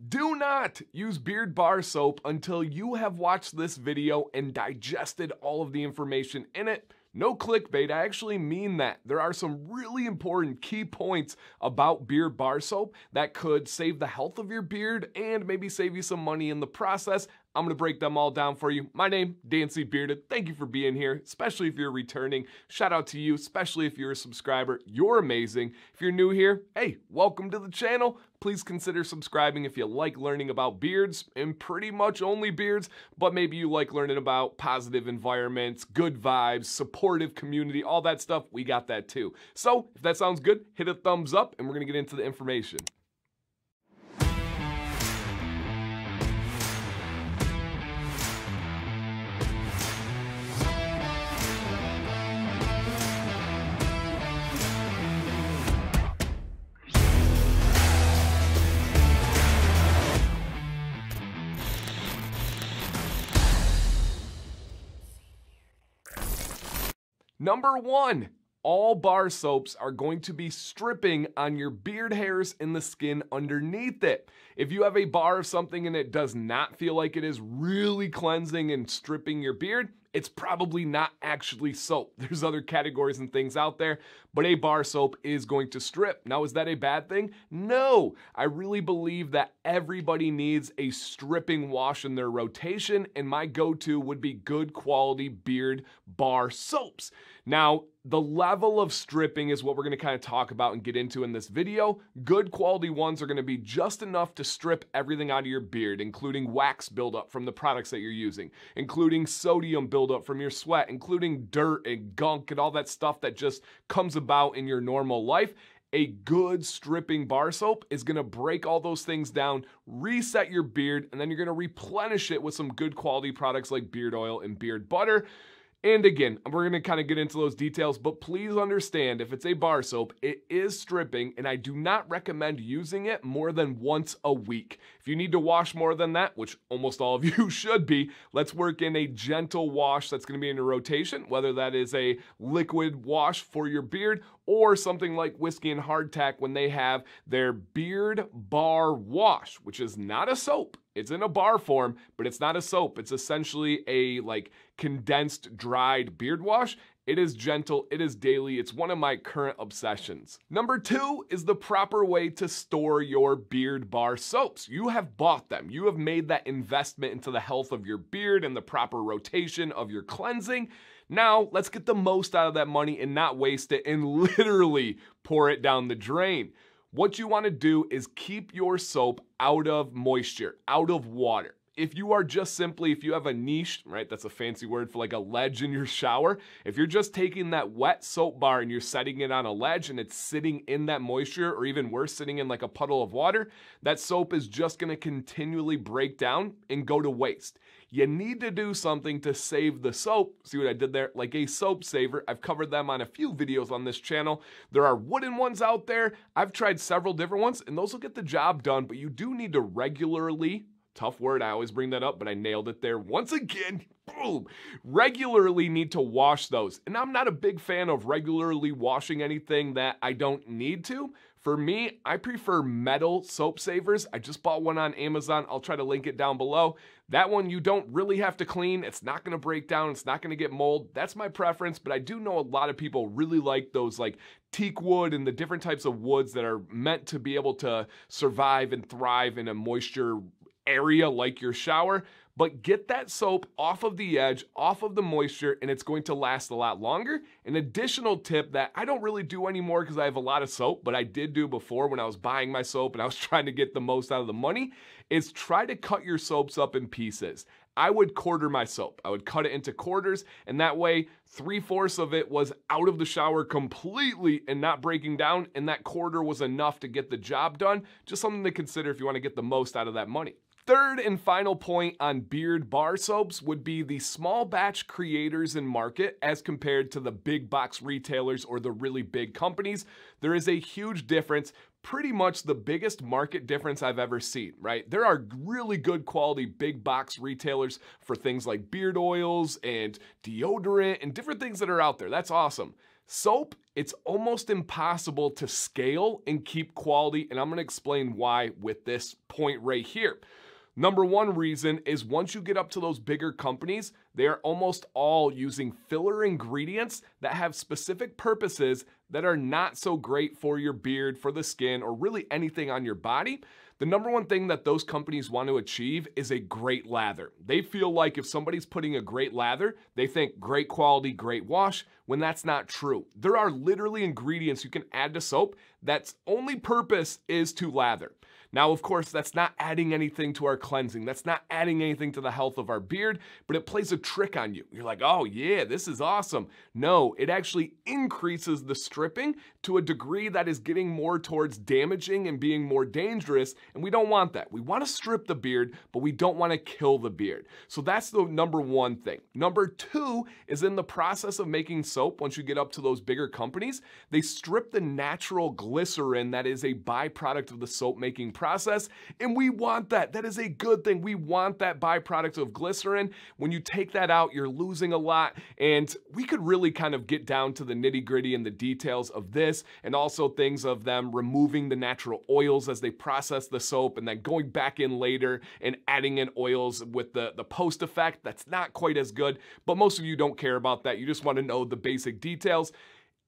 Do not use beard bar soap until you have watched this video and digested all of the information in it. No clickbait, I actually mean that. There are some really important key points about beard bar soap that could save the health of your beard and maybe save you some money in the process. I'm going to break them all down for you. My name, Dancy Bearded. Thank you for being here, especially if you're returning. Shout out to you, especially if you're a subscriber. You're amazing. If you're new here, hey, welcome to the channel. Please consider subscribing if you like learning about beards, and pretty much only beards, but maybe you like learning about positive environments, good vibes, supportive community, all that stuff. We got that too. So if that sounds good, hit a thumbs up and we're going to get into the information. Number one, all bar soaps are going to be stripping on your beard hairs and the skin underneath it. If you have a bar of something and it does not feel like it is really cleansing and stripping your beard, it's probably not actually soap. There's other categories and things out there, but a bar soap is going to strip. Now, is that a bad thing? No. I really believe that everybody needs a stripping wash in their rotation, and my go-to would be good quality beard bar soaps. Now, the level of stripping is what we're going to kind of talk about and get into in this video. Good quality ones are going to be just enough to strip everything out of your beard, including wax buildup from the products that you're using, including sodium buildup from your sweat, including dirt and gunk and all that stuff that just comes about in your normal life. A good stripping bar soap is going to break all those things down, reset your beard, and then you're going to replenish it with some good quality products like beard oil and beard butter. And again, we're going to kind of get into those details, but please understand, if it's a bar soap, it is stripping, and I do not recommend using it more than once a week. If you need to wash more than that, which almost all of you should be, let's work in a gentle wash that's going to be in a rotation, whether that is a liquid wash for your beard or something like Whiskey and Hardtack when they have their beard bar wash, which is not a soap. It's in a bar form, but it's not a soap. It's essentially a condensed dried beard wash. It is gentle, it is daily, it's one of my current obsessions. Number two is the proper way to store your beard bar soaps. You have bought them. You have made that investment into the health of your beard and the proper rotation of your cleansing. Now, let's get the most out of that money and not waste it and literally pour it down the drain. What you want to do is keep your soap out of moisture, out of water. If you are just simply, if you have a niche, right, that's a fancy word for like a ledge in your shower. If you're just taking that wet soap bar and you're setting it on a ledge and it's sitting in that moisture, or even worse, sitting in like a puddle of water, that soap is just going to continually break down and go to waste. You need to do something to save the soap. See what I did there? Like a soap saver. I've covered them on a few videos on this channel. There are wooden ones out there. I've tried several different ones, and those will get the job done, but you do need to regularly, tough word, I always bring that up, but I nailed it there once again. Boom! Regularly need to wash those. And I'm not a big fan of regularly washing anything that I don't need to. For me, I prefer metal soap savers. I just bought one on Amazon. I'll try to link it down below. That one you don't really have to clean. It's not going to break down. It's not going to get mold. That's my preference, but I do know a lot of people really like those like teak wood and the different types of woods that are meant to be able to survive and thrive in a moisture area like your shower. But get that soap off of the edge, off of the moisture, and it's going to last a lot longer. An additional tip that I don't really do anymore because I have a lot of soap, but I did do before when I was buying my soap and I was trying to get the most out of the money, is try to cut your soaps up in pieces. I would quarter my soap. I would cut it into quarters, and that way 3/4 of it was out of the shower completely and not breaking down, and that quarter was enough to get the job done. Just something to consider if you want to get the most out of that money. Third and final point on beard bar soaps would be the small batch creators in market as compared to the big box retailers or the really big companies. There is a huge difference, pretty much the biggest market difference I've ever seen, right? There are really good quality big box retailers for things like beard oils and deodorant and different things that are out there. That's awesome. Soap, it's almost impossible to scale and keep quality, and I'm going to explain why with this point right here. Number one reason is once you get up to those bigger companies, they are almost all using filler ingredients that have specific purposes that are not so great for your beard, for the skin, or really anything on your body. The number one thing that those companies want to achieve is a great lather. They feel like if somebody's putting a great lather, they think great quality, great wash, when that's not true. There are literally ingredients you can add to soap that's only purpose is to lather. Now, of course, that's not adding anything to our cleansing. That's not adding anything to the health of our beard, but it plays a trick on you. You're like, oh yeah, this is awesome. No, it actually increases the stripping to a degree that is getting more towards damaging and being more dangerous, and we don't want that. We want to strip the beard, but we don't want to kill the beard. So that's the number one thing. Number two is in the process of making soap, once you get up to those bigger companies, they strip the natural glycerin that is a byproduct of the soap making process, and we want that. That is a good thing. We want that byproduct of glycerin. When you take that out, you're losing a lot, and we could really kind of get down to the nitty-gritty and the details of this, and also things of them removing the natural oils as they process the soap and then going back in later and adding in oils with the post effect. That's not quite as good, but most of you don't care about that. You just want to know the basic details.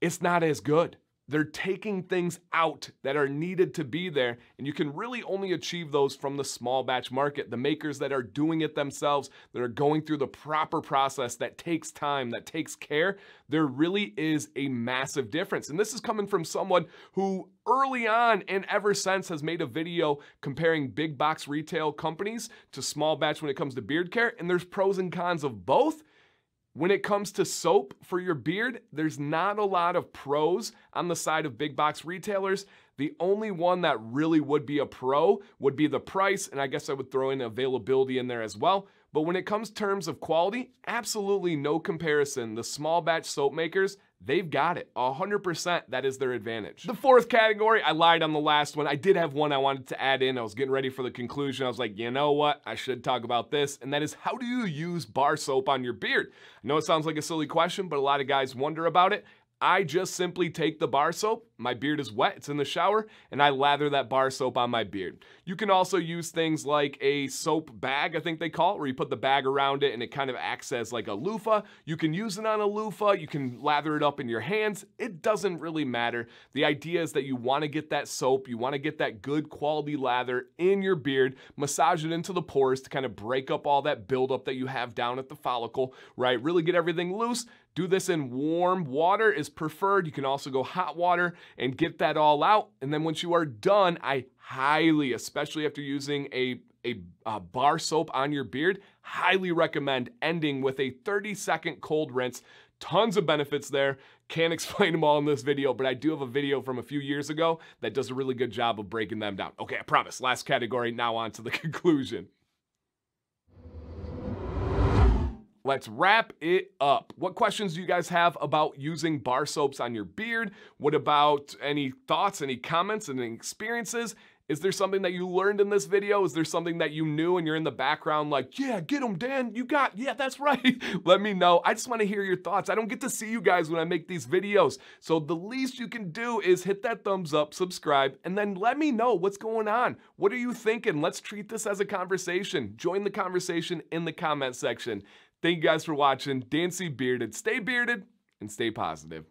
It's not as good. They're taking things out that are needed to be there, and you can really only achieve those from the small batch market. The makers that are doing it themselves, that are going through the proper process that takes time, that takes care, there really is a massive difference. And this is coming from someone who early on and ever since has made a video comparing big box retail companies to small batch when it comes to beard care, and there's pros and cons of both. When it comes to soap for your beard, there's not a lot of pros on the side of big box retailers. The only one that really would be a pro would be the price, and I guess I would throw in availability in there as well. But when it comes to terms of quality, absolutely no comparison. The small batch soap makers, they've got it. 100%, that is their advantage. The fourth category, I lied on the last one. I did have one I wanted to add in. I was getting ready for the conclusion. I was like, you know what? I should talk about this. And that is, how do you use bar soap on your beard? I know it sounds like a silly question, but a lot of guys wonder about it. I just simply take the bar soap, my beard is wet, it's in the shower, and I lather that bar soap on my beard. You can also use things like a soap bag, I think they call it, where you put the bag around it and it kind of acts as like a loofah. You can use it on a loofah, you can lather it up in your hands. It doesn't really matter. The idea is that you want to get that soap, you want to get that good quality lather in your beard, massage it into the pores to kind of break up all that buildup that you have down at the follicle, right? Really get everything loose. Do this in warm water is preferred. You can also go hot water and get that all out. And then once you are done, I highly, especially after using a bar soap on your beard, highly recommend ending with a 30-second cold rinse. Tons of benefits there. Can't explain them all in this video, but I do have a video from a few years ago that does a really good job of breaking them down. Okay, I promise. Last category, now on to the conclusion. Let's wrap it up. What questions do you guys have about using bar soaps on your beard? What about any thoughts, any comments, any experiences? Is there something that you learned in this video? Is there something that you knew and you're in the background like, yeah, get them, Dan, yeah, that's right. Let me know. I just want to hear your thoughts. I don't get to see you guys when I make these videos. So the least you can do is hit that thumbs up, subscribe, and then let me know what's going on. What are you thinking? Let's treat this as a conversation. Join the conversation in the comment section. Thank you guys for watching. Dan C. Bearded. Stay bearded and stay positive.